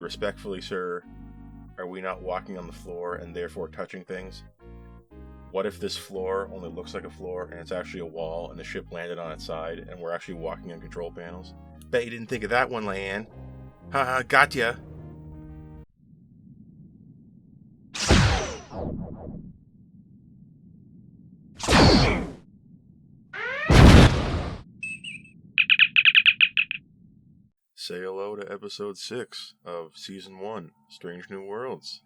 Respectfully, sir, are we not walking on the floor and therefore touching things? What if this floor only looks like a floor and it's actually a wall and the ship landed on its side and we're actually walking on control panels? Bet you didn't think of that one, Leanne. Haha, gotcha. Say hello to episode 6 of season 1, Strange New Worlds.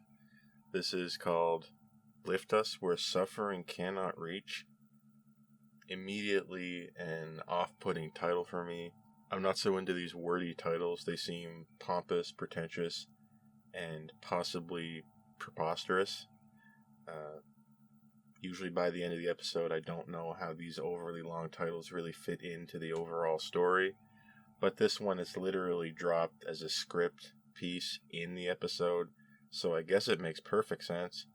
This is called Lift Us Where Suffering Cannot Reach. Immediately an off-putting title for me. I'm not so into these wordy titles. They seem pompous, pretentious, and possibly preposterous. Usually by the end of the episode, I don't know how these overly long titles really fit into the overall story. But this one is literally dropped as a script piece in the episode, so I guess it makes perfect sense.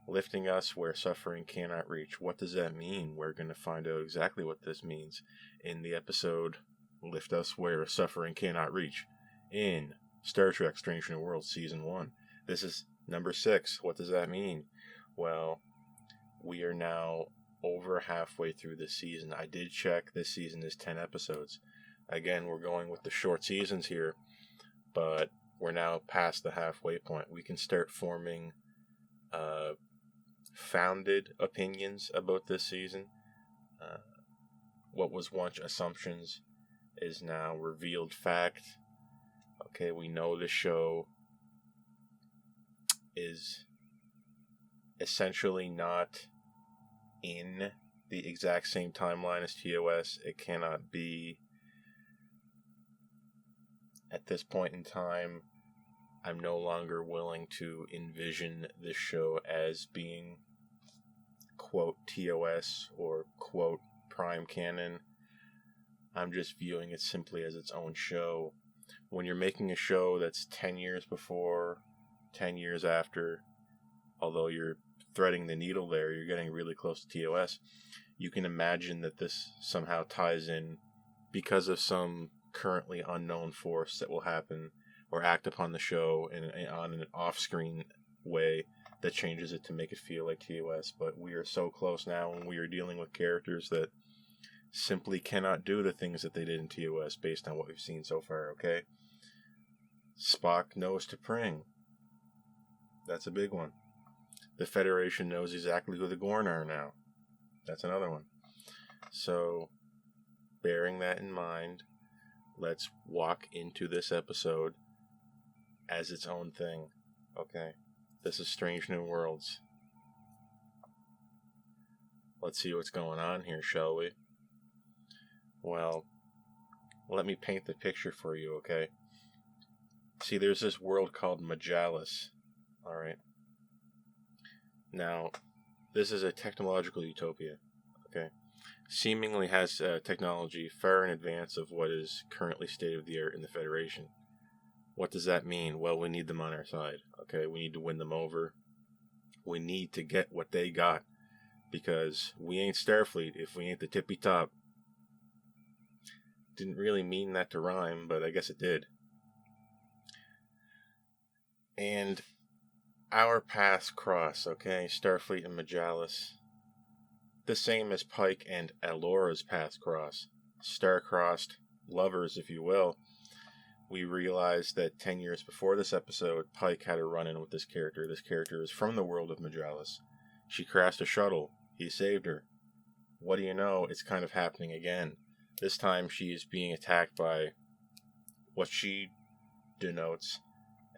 Lifting us where suffering cannot reach. What does that mean? We're going to find out exactly what this means in the episode Lift Us Where Suffering Cannot Reach in Star Trek Strange New Worlds Season 1. This is number 6. What does that mean? Well, we are now over halfway through this season. I did check, this season is 10 episodes. Again, we're going with the short seasons here, but we're now past the halfway point. We can start forming founded opinions about this season. What was once assumptions is now revealed fact. Okay, we know the show is essentially not in the exact same timeline as TOS. It cannot be. At this point in time, I'm no longer willing to envision this show as being, quote, TOS or, quote, Prime Canon. I'm just viewing it simply as its own show. When you're making a show that's 10 years before, 10 years after, although you're threading the needle there, you're getting really close to TOS, you can imagine that this somehow ties in because of some currently unknown force that will happen or act upon the show on an off-screen way that changes it to make it feel like TOS. But we are so close now, and we are dealing with characters that simply cannot do the things that they did in TOS based on what we've seen so far, okay? Spock knows to pring. That's a big one. The Federation knows exactly who the Gorn are now. That's another one. So, bearing that in mind, let's walk into this episode as its own thing. Okay? This is Strange New Worlds. Let's see what's going on here, shall we? Well, let me paint the picture for you, okay? See, there's this world called Majalis. Alright? Now, this is a technological utopia. Okay? Seemingly has technology far in advance of what is currently state-of-the-art in the Federation. What does that mean? Well, we need them on our side. Okay, we need to win them over. We need to get what they got, because we ain't Starfleet if we ain't the tippy top. Didn't really mean that to rhyme, but I guess it did. And our paths cross, okay? Starfleet and Majalis. The same as Pike and Alora's paths cross. Star-crossed lovers, if you will. We realized that 10 years before this episode, Pike had a run-in with this character. This character is from the world of Majalis. She crashed a shuttle. He saved her. What do you know? It's kind of happening again. This time she is being attacked by what she denotes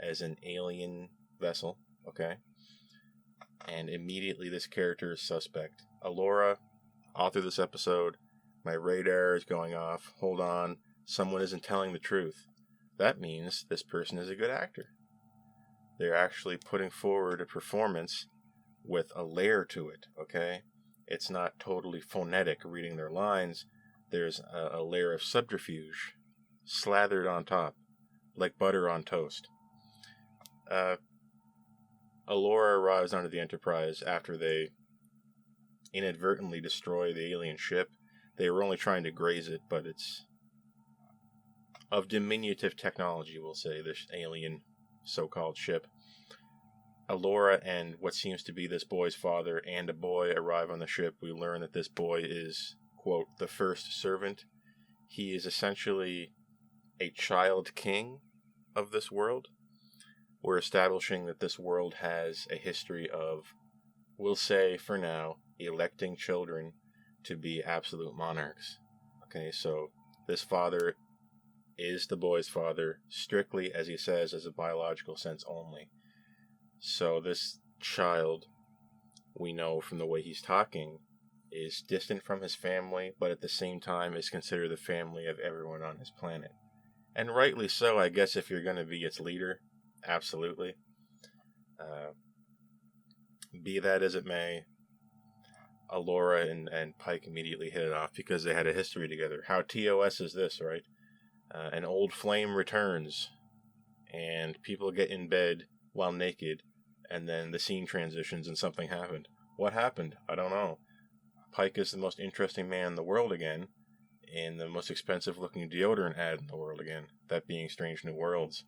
as an alien vessel, okay? And immediately this character is suspect. Alora, author of this episode, my radar is going off. Hold on, someone isn't telling the truth. That means this person is a good actor. They're actually putting forward a performance with a layer to it, okay? It's not totally phonetic reading their lines. There's a layer of subterfuge slathered on top, like butter on toast. Alora arrives onto the Enterprise after they inadvertently destroy the alien ship. They were only trying to graze it, but it's of diminutive technology, we'll say, this alien so-called ship. Alora and what seems to be this boy's father and a boy arrive on the ship. We learn that this boy is, quote, the first servant. He is essentially a child king of this world. We're establishing that this world has a history of, we'll say for now, electing children to be absolute monarchs. Okay, so this father is the boy's father, strictly, as he says, as a biological sense only. So this child, we know from the way he's talking, is distant from his family, but at the same time is considered the family of everyone on his planet. And rightly so, I guess, if you're going to be its leader. Absolutely. Be that as it may, Alora and Pike immediately hit it off because they had a history together. How TOS is this, right? An old flame returns, and people get in bed while naked, and then the scene transitions and something happened. What happened? I don't know. Pike is the most interesting man in the world again, and the most expensive looking deodorant ad in the world again, that being Strange New Worlds.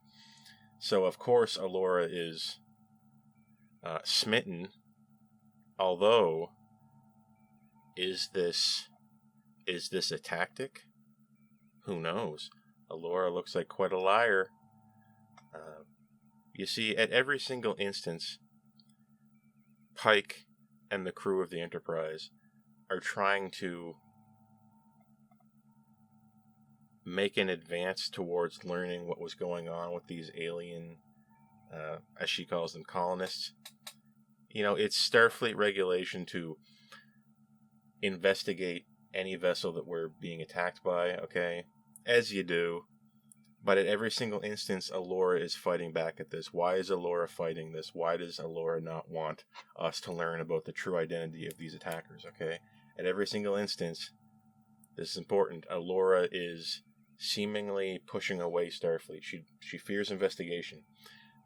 So of course Alora is smitten, although is this a tactic? Who knows? Alora looks like quite a liar. You see, at every single instance, Pike and the crew of the Enterprise are trying to make an advance towards learning what was going on with these alien, as she calls them, colonists. You know, it's Starfleet regulation to investigate any vessel that we're being attacked by, okay? As you do. But at every single instance, Alora is fighting back at this. Why is Alora fighting this? Why does Alora not want us to learn about the true identity of these attackers, okay? At every single instance, this is important, Alora is seemingly pushing away Starfleet. She fears investigation.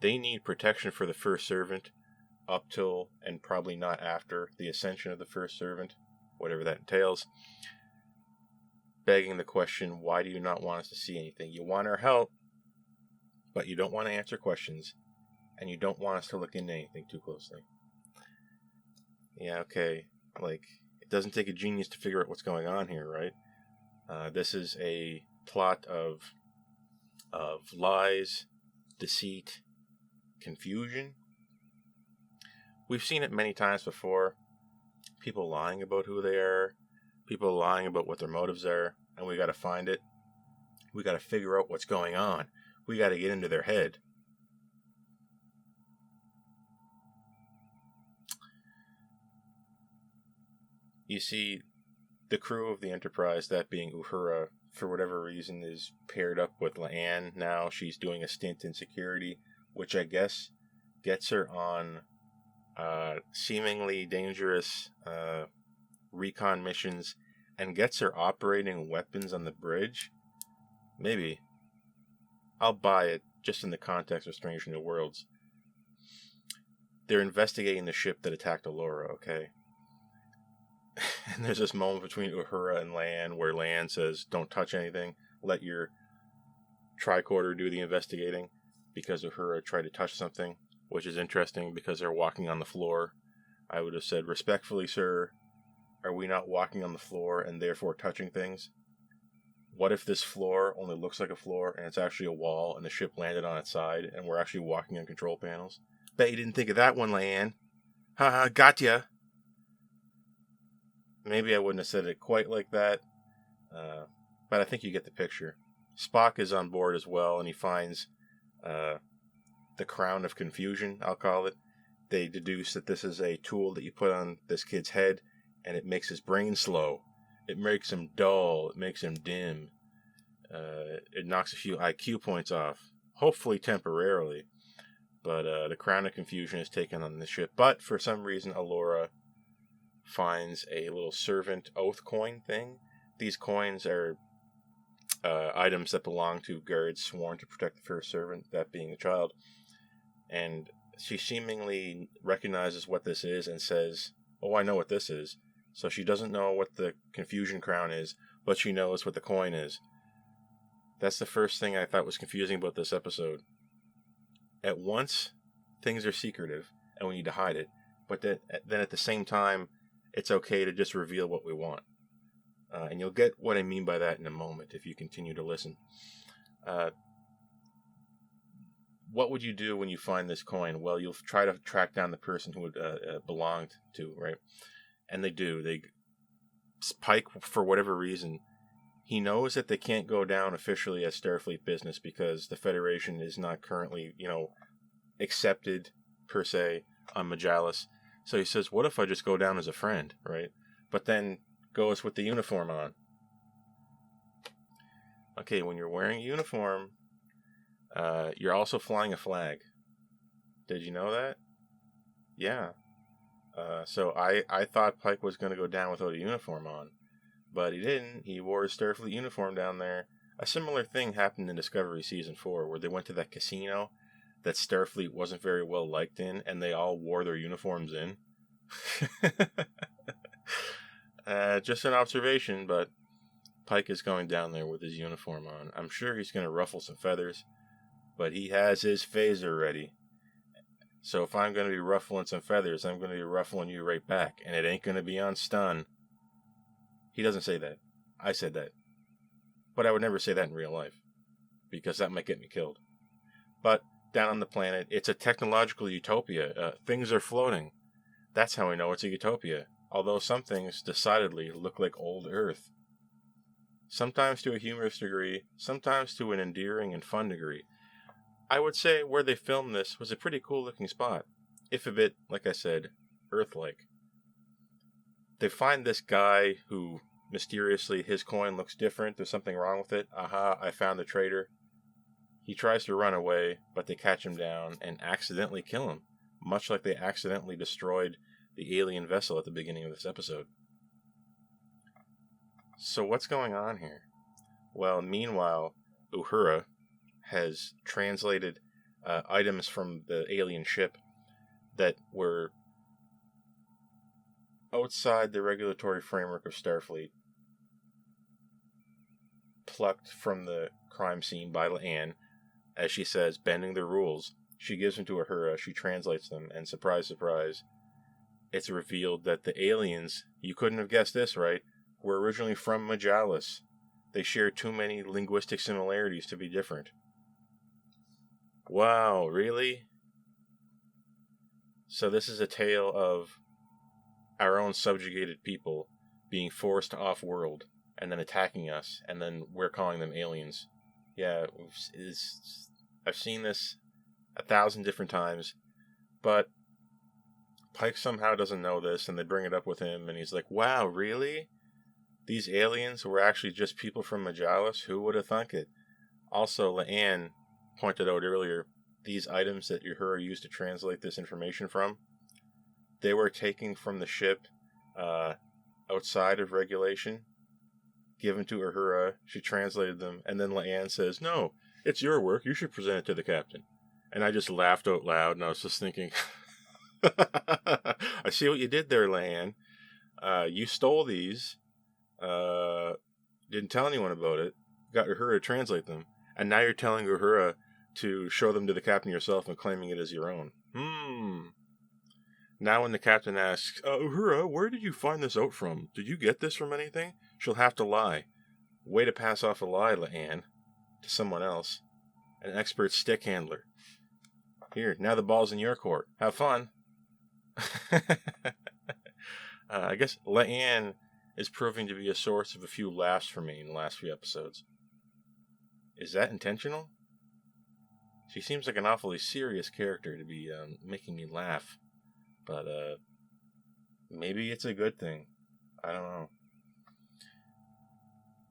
They need protection for the first servant up till, and probably not after, the ascension of the first servant, whatever that entails. Begging the question, why do you not want us to see anything? You want our help, but you don't want to answer questions, and you don't want us to look into anything too closely. Yeah, okay. Like, it doesn't take a genius to figure out what's going on here, right? This is a plot of lies, deceit, confusion. We've seen it many times before. People lying about who they are, people lying about what their motives are, and we got to find it. We got to figure out what's going on. We got to get into their head. You see, the crew of the Enterprise, that being Uhura, for whatever reason, is paired up with La'an now. She's doing a stint in security, which I guess gets her on seemingly dangerous recon missions and gets her operating weapons on the bridge. Maybe. I'll buy it, just in the context of Strange New Worlds. They're investigating the ship that attacked Alora, okay? And there's this moment between Uhura and La'an where La'an says, don't touch anything, let your tricorder do the investigating, because Uhura tried to touch something, which is interesting because they're walking on the floor. I would have said, respectfully, sir, are we not walking on the floor and therefore touching things? What if this floor only looks like a floor and it's actually a wall and the ship landed on its side and we're actually walking on control panels? Bet you didn't think of that one, La'an. Haha, gotcha. Maybe I wouldn't have said it quite like that, but I think you get the picture. Spock is on board as well, and he finds the crown of confusion, I'll call it. They deduce that this is a tool that you put on this kid's head, and it makes his brain slow. It makes him dull. It makes him dim. It knocks a few IQ points off, hopefully temporarily. But the crown of confusion is taken on the ship. But for some reason, Alora finds a little servant oath coin thing. These coins are items that belong to guards sworn to protect the first servant, that being the child. And she seemingly recognizes what this is and says, oh, I know what this is. So she doesn't know what the confusion crown is, but she knows what the coin is. That's the first thing I thought was confusing about this episode. at once, things are secretive and we need to hide it. But then at the same time, it's okay to just reveal what we want. And you'll get what I mean by that in a moment if you continue to listen. What would you do when you find this coin? Well, you'll try to track down the person who it belonged to, right? And they do. Pike, for whatever reason, he knows that they can't go down officially as Starfleet business because the Federation is not currently, accepted, per se, on Majalis. So he says, what if I just go down as a friend, right? But then goes with the uniform on. Okay, when you're wearing a uniform, you're also flying a flag. Did you know that? Yeah. So I thought Pike was going to go down without a uniform on. But he didn't. He wore his Starfleet uniform down there. A similar thing happened in Discovery Season 4, where they went to that casino that Starfleet wasn't very well liked in, and they all wore their uniforms in. Just an observation, but Pike is going down there with his uniform on. I'm sure he's going to ruffle some feathers, but he has his phaser ready. So if I'm going to be ruffling some feathers, I'm going to be ruffling you right back, and it ain't going to be on stun. He doesn't say that. I said that. But I would never say that in real life, because that might get me killed. But down on the planet, it's a technological utopia. Things are floating. That's how I know it's a utopia. Although some things decidedly look like old Earth. Sometimes to a humorous degree, sometimes to an endearing and fun degree. I would say where they filmed this was a pretty cool looking spot. If a bit, like I said, Earth-like. They find this guy who, mysteriously, his coin looks different. There's something wrong with it. Aha, I found the traitor. He tries to run away, but they catch him down and accidentally kill him. Much like they accidentally destroyed the alien vessel at the beginning of this episode. So what's going on here? Well, meanwhile, Uhura has translated items from the alien ship that were outside the regulatory framework of Starfleet, plucked from the crime scene by Leanne, as she says, bending the rules. She gives them to Uhura, she translates them, and surprise, surprise, it's revealed that the aliens, you couldn't have guessed this, right, were originally from Majalis. They share too many linguistic similarities to be different. Wow, really? So this is a tale of our own subjugated people being forced off-world and then attacking us, and then we're calling them aliens. Yeah, I've seen this 1,000 different times, but Pike somehow doesn't know this, and they bring it up with him, and he's like, wow, really? These aliens were actually just people from Majalis? Who would have thunk it? Also, Leanne pointed out earlier, these items that Uhura used to translate this information from, they were taken from the ship outside of regulation, given to Uhura, she translated them, and then Leanne says, no, it's your work, you should present it to the captain. And I just laughed out loud, and I was just thinking, I see what you did there, Leanne. You stole these, didn't tell anyone about it, got Uhura to translate them, and now you're telling Uhura to show them to the captain yourself and claiming it as your own. Now when the captain asks, Uhura, where did you find this out from? Did you get this from anything? She'll have to lie. Way to pass off a lie, Leanne, to someone else. An expert stick handler. Here, now the ball's in your court. Have fun. I guess Leanne is proving to be a source of a few laughs for me in the last few episodes. Is that intentional? She seems like an awfully serious character to be making me laugh. But maybe it's a good thing. I don't know.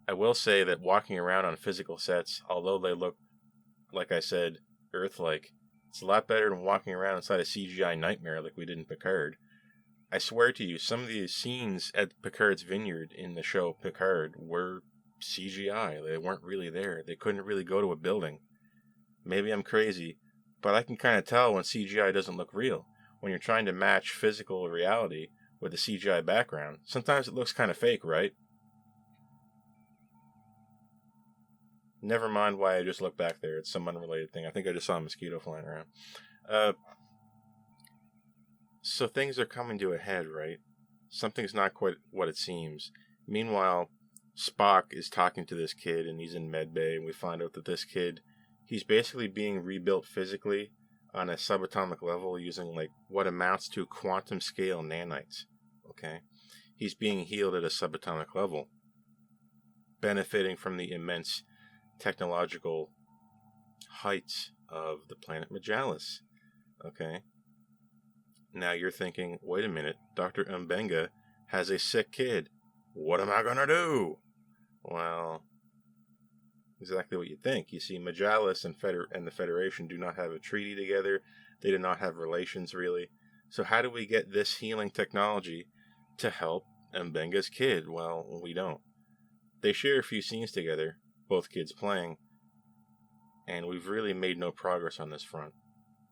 I will say that walking around on physical sets, although they look, like I said, Earth-like, it's a lot better than walking around inside a CGI nightmare like we did in Picard. I swear to you, some of these scenes at Picard's vineyard in the show Picard were CGI. They weren't really there. They couldn't really go to a building. Maybe I'm crazy, but I can kind of tell when CGI doesn't look real. When you're trying to match physical reality with a CGI background, sometimes it looks kind of fake, right? Never mind why I just looked back there. It's some unrelated thing. I think I just saw a mosquito flying around. So things are coming to a head, right? Something's not quite what it seems. Meanwhile, Spock is talking to this kid, and he's in medbay, and we find out that this kid, he's basically being rebuilt physically on a subatomic level using like what amounts to quantum scale nanites. Okay? He's being healed at a subatomic level, benefiting from the immense technological heights of the planet Majalis. Okay? Now you're thinking, wait a minute, Dr. Mbenga has a sick kid. What am I going to do? Well, exactly what you think. You see, Majalis and the Federation do not have a treaty together. They do not have relations, really. So how do we get this healing technology to help Mbenga's kid? Well, we don't. They share a few scenes together, both kids playing, and we've really made no progress on this front.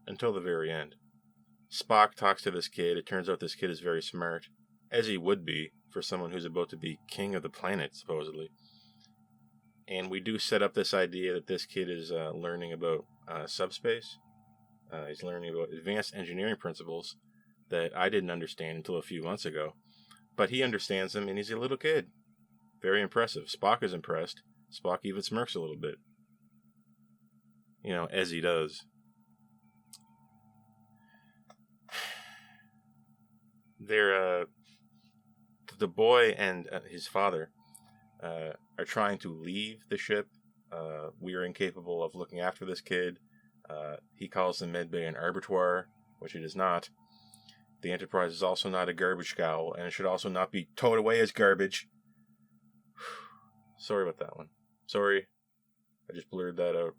Until the very end. Spock talks to this kid. It turns out this kid is very smart, as he would be for someone who's about to be king of the planet, supposedly. And we do set up this idea that this kid is learning about subspace. He's learning about advanced engineering principles that I didn't understand until a few months ago. But he understands them, and he's a little kid. Very impressive. Spock is impressed. Spock even smirks a little bit. You know, as he does. They're, the boy and his father are trying to leave the ship. We are incapable of looking after this kid. He calls the medbay an abattoir, which it is not. The Enterprise is also not a garbage scow, and it should also not be towed away as garbage. Sorry about that one. Sorry. I just blurred that out.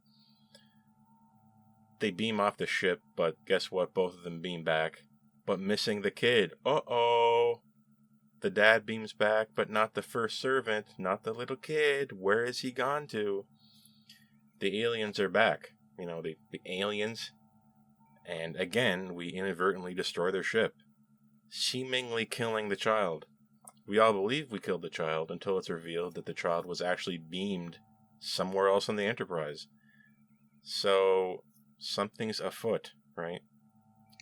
They beam off the ship, but guess what? Both of them beam back. But missing the kid. Uh-oh. The dad beams back, but not the first servant, not the little kid. Where is he gone to? The aliens are back. You know, the aliens. And again, we inadvertently destroy their ship, seemingly killing the child. We all believe we killed the child until it's revealed that the child was actually beamed somewhere else on the Enterprise. So, something's afoot, right?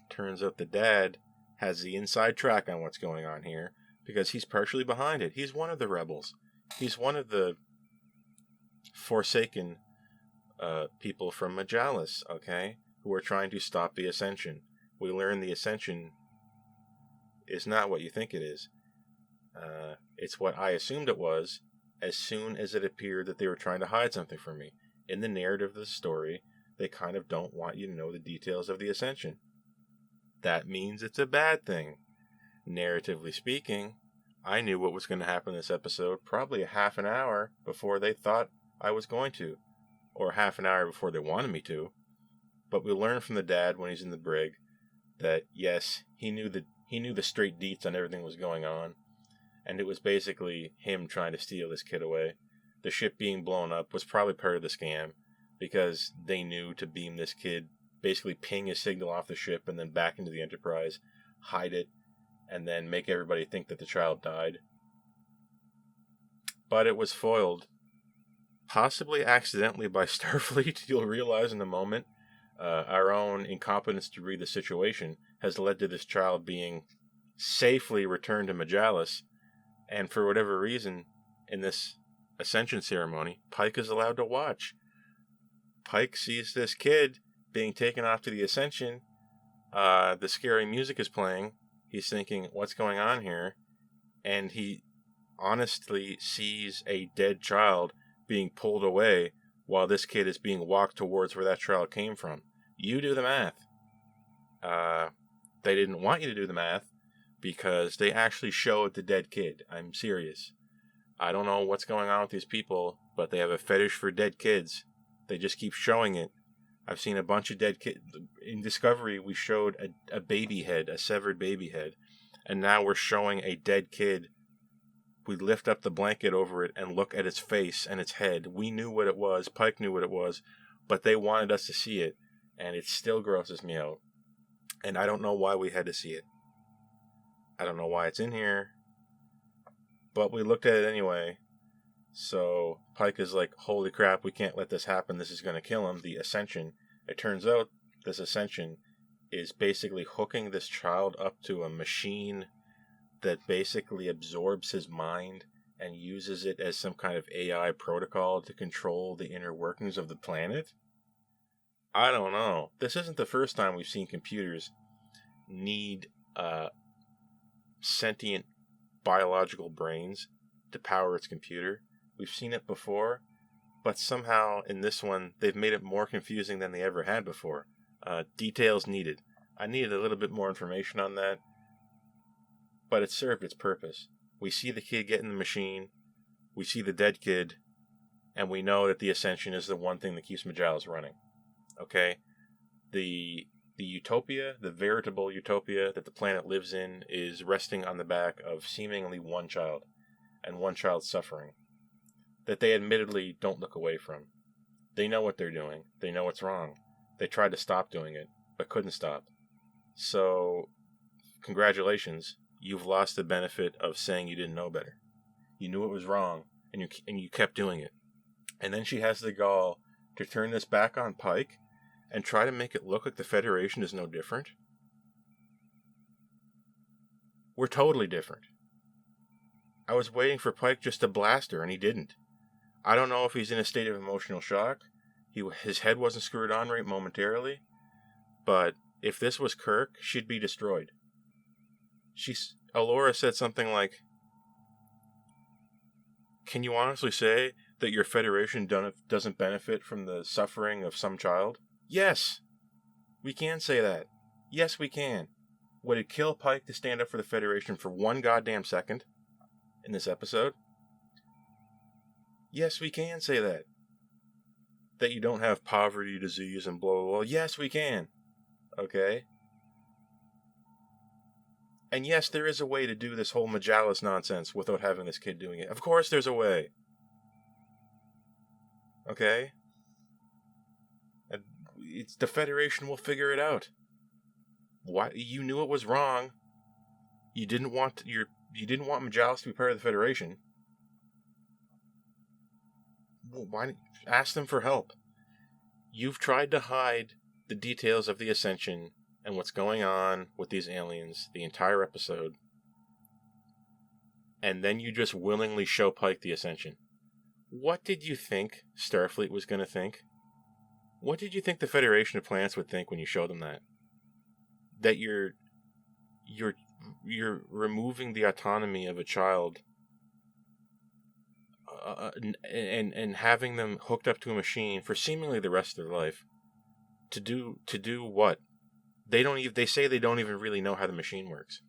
Turns out the dad has the inside track on what's going on here because he's partially behind it. He's one of the rebels. He's one of the forsaken people from Majalis, okay, who are trying to stop the Ascension. We learn the Ascension is not what you think it is. It's what I assumed it was as soon as it appeared that they were trying to hide something from me. In the narrative of the story, they kind of don't want you to know the details of the Ascension. That means it's a bad thing. Narratively speaking, I knew what was going to happen in this episode probably a half an hour before they thought I was going to, or half an hour before they wanted me to. But we learn from the dad when he's in the brig that yes, he knew the straight deets on everything that was going on, and it was basically him trying to steal this kid away. The ship being blown up was probably part of the scam because they knew to beam this kid, basically ping a signal off the ship and then back into the Enterprise, hide it, and then make everybody think that the child died. But it was foiled, possibly accidentally by Starfleet. You'll realize in a moment. Our own incompetence to read the situation has led to this child being safely returned to Majalis, and for whatever reason, in this Ascension ceremony, Pike is allowed to watch. Pike sees this kid being taken off to the Ascension. The scary music is playing. He's thinking, what's going on here? And he honestly sees a dead child being pulled away while this kid is being walked towards where that child came from. You do the math. They didn't want you to do the math because they actually showed the dead kid. I'm serious. I don't know what's going on with these people, but they have a fetish for dead kids. They just keep showing it. I've seen a bunch of dead kids. In Discovery, we showed a baby head, a severed baby head, and now we're showing a dead kid. We lift up the blanket over it and look at its face and its head. We knew what it was. Pike knew what it was, but they wanted us to see it, and it still grosses me out. And I don't know why we had to see it. I don't know why it's in here, but we looked at it anyway. So Pike is like, holy crap, we can't let this happen. This is going to kill him. The Ascension. It turns out this Ascension is basically hooking this child up to a machine that basically absorbs his mind and uses it as some kind of AI protocol to control the inner workings of the planet. I don't know. This isn't the first time we've seen computers need sentient biological brains to power its computer. We've seen it before, but somehow in this one they've made it more confusing than they ever had before. Details needed. I needed a little bit more information on that, but it served its purpose. We see the kid get in the machine, we see the dead kid, and we know that the Ascension is the one thing that keeps Majalis running. Okay? The utopia, the veritable utopia that the planet lives in, is resting on the back of seemingly one child, and one child's suffering, that they admittedly don't look away from. They know what they're doing. They know it's wrong. They tried to stop doing it, but couldn't stop. So, congratulations. You've lost the benefit of saying you didn't know better. You knew it was wrong, and you kept doing it. And then she has the gall to turn this back on Pike and try to make it look like the Federation is no different. We're totally different. I was waiting for Pike just to blast her, and he didn't. I don't know if he's in a state of emotional shock. His head wasn't screwed on right momentarily. But if this was Kirk, she'd be destroyed. Alora said something like, "Can you honestly say that your Federation doesn't benefit from the suffering of some child?" Yes! We can say that. Yes, we can. Would it kill Pike to stand up for the Federation for one goddamn second in this episode? Yes, we can say that. That you don't have poverty, disease, and blah, blah, blah. Yes, we can. Okay? And yes, there is a way to do this whole Majalis nonsense without having this kid doing it. Of course there's a way. Okay? The Federation will figure it out. Why? You knew it was wrong. You didn't want Majalis to be part of the Federation. Well, why ask them for help? You've tried to hide the details of the Ascension and what's going on with these aliens the entire episode, and then you just willingly show Pike the Ascension. What did you think Starfleet was going to think? What did you think the Federation of Planets would think when you showed them that? That you're removing the autonomy of a child and having them hooked up to a machine for seemingly the rest of their life to do what? They say they don't even really know how the machine works.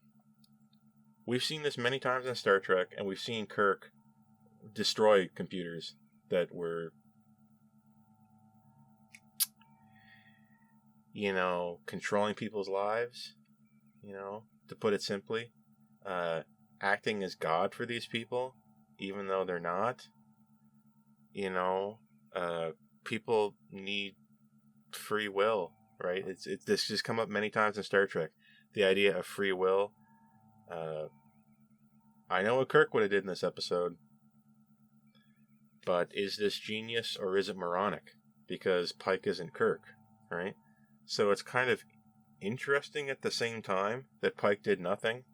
We've seen this many times in Star Trek, and we've seen Kirk destroy computers that were, controlling people's lives, to put it simply, acting as God for these people, even though they're not. People need free will, right? This has come up many times in Star Trek. The idea of free will. I know what Kirk would have did in this episode, but is this genius or is it moronic? Because Pike isn't Kirk, right? So it's kind of interesting at the same time that Pike did nothing.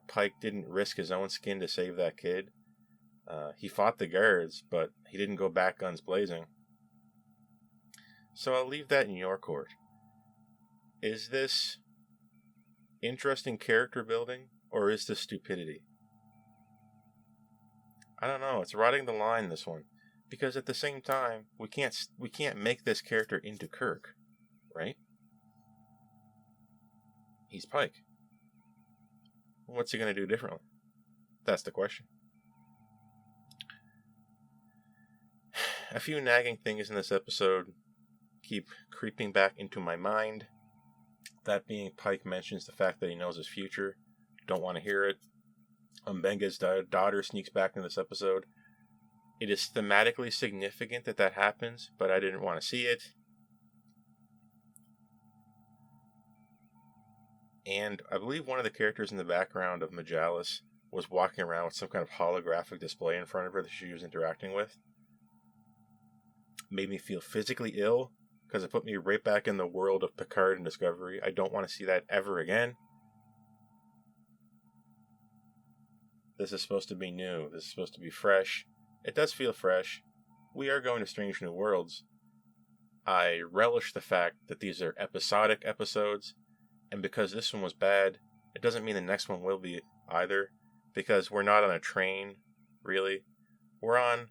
Pike didn't risk his own skin to save that kid. He fought the guards, but he didn't go back guns blazing. So I'll leave that in your court. Is this interesting character building, or is this stupidity? I don't know. It's riding the line, this one, because at the same time, we can't make this character into Kirk, right? He's Pike. What's he going to do differently? That's the question. A few nagging things in this episode keep creeping back into my mind. That being, Pike mentions the fact that he knows his future. Don't want to hear it. Mbenga's daughter sneaks back into this episode. It is thematically significant that happens, but I didn't want to see it. And I believe one of the characters in the background of Majalis was walking around with some kind of holographic display in front of her that she was interacting with. Made me feel physically ill, because it put me right back in the world of Picard and Discovery. I don't want to see that ever again. This is supposed to be new. This is supposed to be fresh. It does feel fresh. We are going to Strange New Worlds. I relish the fact that these are episodic episodes, and because this one was bad, it doesn't mean the next one will be either, because we're not on a train, really. We're on,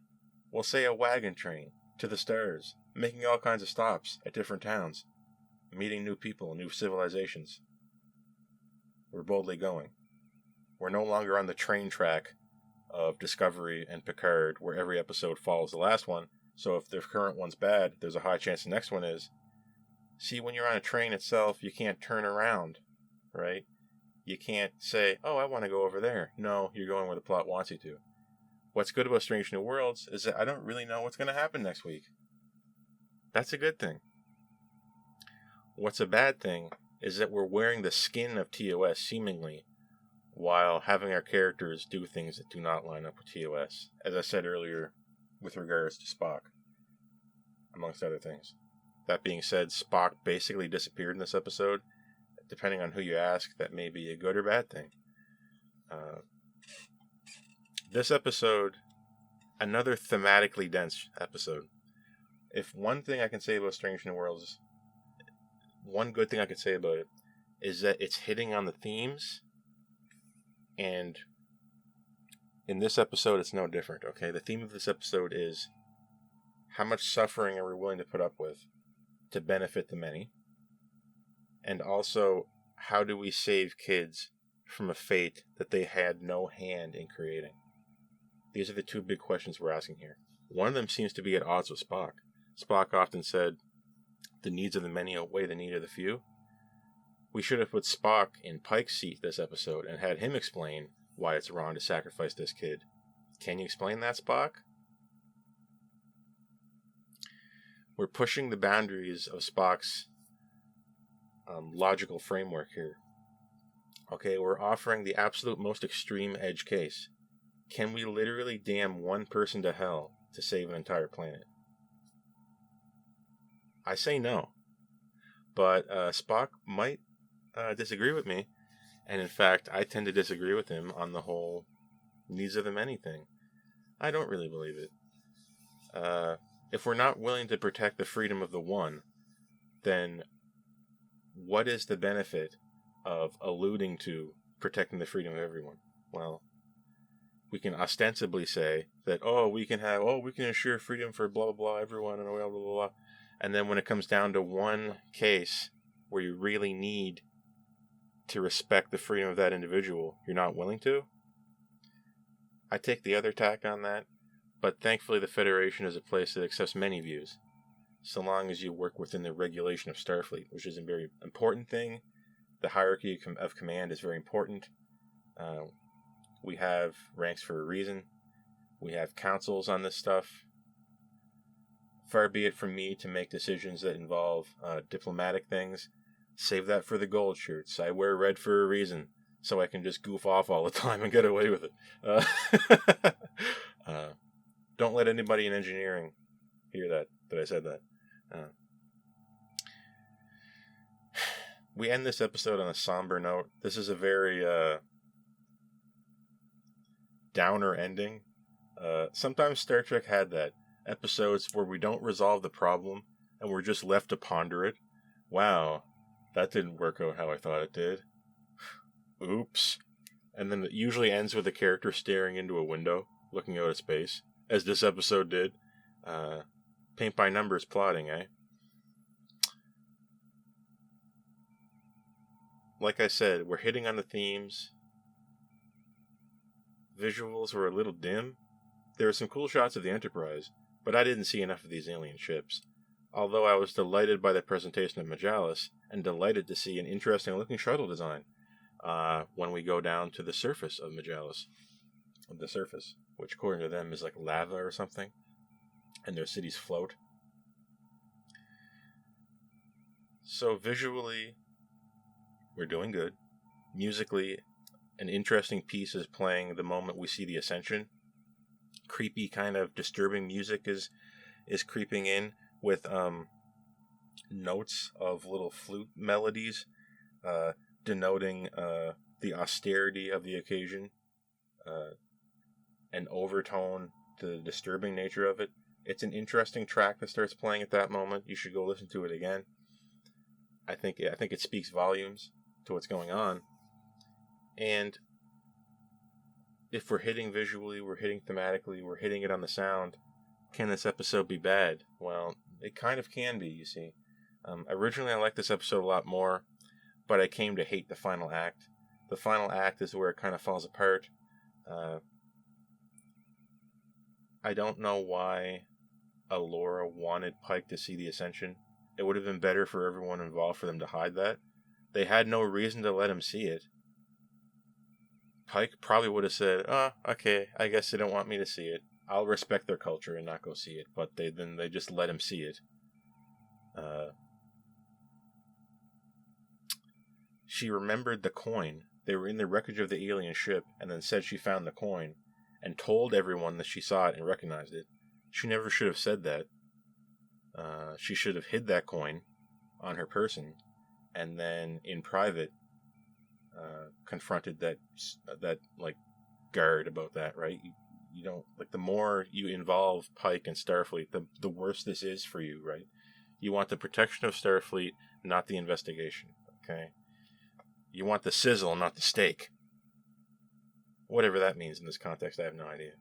we'll say, a wagon train to the stars, making all kinds of stops at different towns, meeting new people, new civilizations. We're boldly going. We're no longer on the train track of Discovery and Picard, where every episode follows the last one, so if the current one's bad, there's a high chance the next one is. See, when you're on a train itself, you can't turn around, right? You can't say, oh, I want to go over there. No, you're going where the plot wants you to. What's good about Strange New Worlds is that I don't really know what's going to happen next week. That's a good thing. What's a bad thing is that we're wearing the skin of TOS, seemingly, while having our characters do things that do not line up with TOS. As I said earlier, with regards to Spock, amongst other things. That being said, Spock basically disappeared in this episode. Depending on who you ask, that may be a good or bad thing. This episode, another thematically dense episode. If one thing I can say about Strange New Worlds, one good thing I could say about it, is that it's hitting on the themes, and in this episode it's no different, okay? The theme of this episode is how much suffering are we willing to put up with to benefit the many, and also how do we save kids from a fate that they had no hand in creating? These are the two big questions we're asking here. One of them seems to be at odds with Spock. Spock often said, the needs of the many outweigh the need of the few. We should have put Spock in Pike's seat this episode and had him explain why it's wrong to sacrifice this kid. Can you explain that, Spock? We're pushing the boundaries of Spock's logical framework here. Okay, we're offering the absolute most extreme edge case. Can we literally damn one person to hell to save an entire planet? I say no. But Spock might disagree with me. And in fact, I tend to disagree with him on the whole needs of the many thing. I don't really believe it. If we're not willing to protect the freedom of the one, then what is the benefit of alluding to protecting the freedom of everyone? Well, we can ostensibly say that, we can ensure freedom for blah, blah, blah, everyone, and blah, blah, blah. And then when it comes down to one case where you really need to respect the freedom of that individual, you're not willing to? I take the other tack on that, but thankfully the Federation is a place that accepts many views, so long as you work within the regulation of Starfleet, which is a very important thing. The hierarchy of command is very important. We have ranks for a reason. We have councils on this stuff. Far be it from me to make decisions that involve diplomatic things. Save that for the gold shirts. I wear red for a reason, so I can just goof off all the time and get away with it. Don't let anybody in engineering hear that I said that. We end this episode on a somber note. This is a very downer ending. Sometimes Star Trek had that. Episodes where we don't resolve the problem and we're just left to ponder it. Wow, that didn't work out how I thought it did. Oops. And then it usually ends with a character staring into a window, looking out at space, as this episode did. Paint by numbers plotting, eh? Like I said, we're hitting on the themes. Visuals were a little dim. There were some cool shots of the Enterprise, but I didn't see enough of these alien ships. Although I was delighted by the presentation of Majalis, and delighted to see an interesting looking shuttle design when we go down to the surface of Majalis. The surface, which according to them is like lava or something, and their cities float. So visually, we're doing good. Musically, an interesting piece is playing the moment we see the ascension. Creepy, kind of disturbing music is creeping in with notes of little flute melodies, denoting the austerity of the occasion, an overtone to the disturbing nature of it. It's an interesting track that starts playing at that moment. You should go listen to it again. I think it speaks volumes to what's going on. And if we're hitting visually, we're hitting thematically, we're hitting it on the sound, can this episode be bad? Well, it kind of can be, you see. Originally, I liked this episode a lot more, but I came to hate the final act. The final act is where it kind of falls apart. I don't know why Allura wanted Pike to see the ascension. It would have been better for everyone involved for them to hide that. They had no reason to let him see it. Pike probably would have said, "Oh, okay, I guess they don't want me to see it. I'll respect their culture and not go see it." But they just let him see it. She remembered the coin. They were in the wreckage of the alien ship, and then said she found the coin, and told everyone that she saw it and recognized it. She never should have said that. She should have hid that coin on her person, and then in private, confronted that like guard about that. Right? You don't like, the more you involve Pike and Starfleet, the worse this is for you. Right? You want the protection of Starfleet, not the investigation. Okay. You want the sizzle, not the steak. Whatever that means in this context, I have no idea.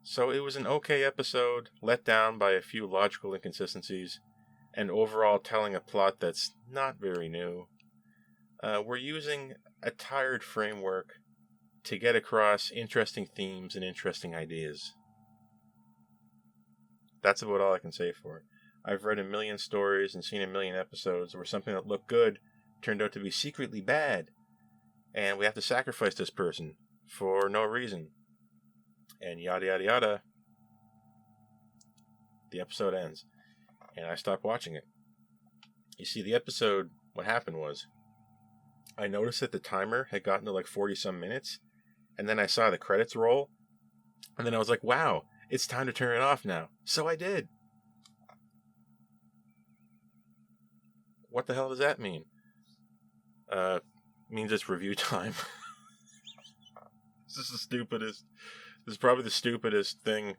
So it was an okay episode, let down by a few logical inconsistencies, and overall telling a plot that's not very new. We're using a tired framework to get across interesting themes and interesting ideas. That's about all I can say for it. I've read a million stories and seen a million episodes where something that looked good turned out to be secretly bad, and we have to sacrifice this person for no reason, and yada yada yada. The episode ends, and I stopped watching it. You see, the episode, what happened was, I noticed that the timer had gotten to like 40 some minutes, and then I saw the credits roll, and then I was like, wow, it's time to turn it off now. So I did. What the hell does that mean? Means it's review time. This is probably the stupidest thing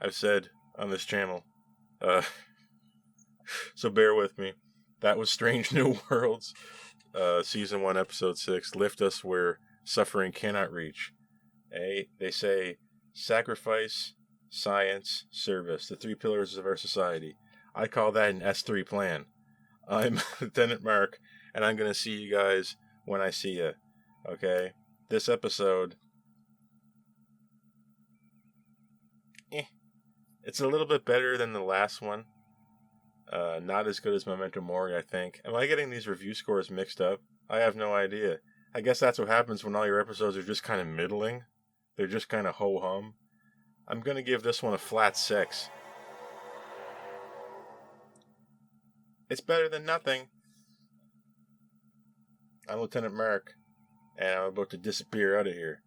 I've said on this channel. So bear with me. That was Strange New Worlds, Season 1, Episode 6, Lift Us Where Suffering Cannot Reach. They say, sacrifice, science, service, the three pillars of our society. I call that an S3 plan. I'm Lieutenant Mark, and I'm going to see you guys when I see you. Okay? This episode, it's a little bit better than the last one. Not as good as Memento Mori, I think. Am I getting these review scores mixed up? I have no idea. I guess that's what happens when all your episodes are just kind of middling. They're just kind of ho-hum. I'm going to give this one a flat 6. It's better than nothing. I'm Lieutenant Mark, and I'm about to disappear out of here.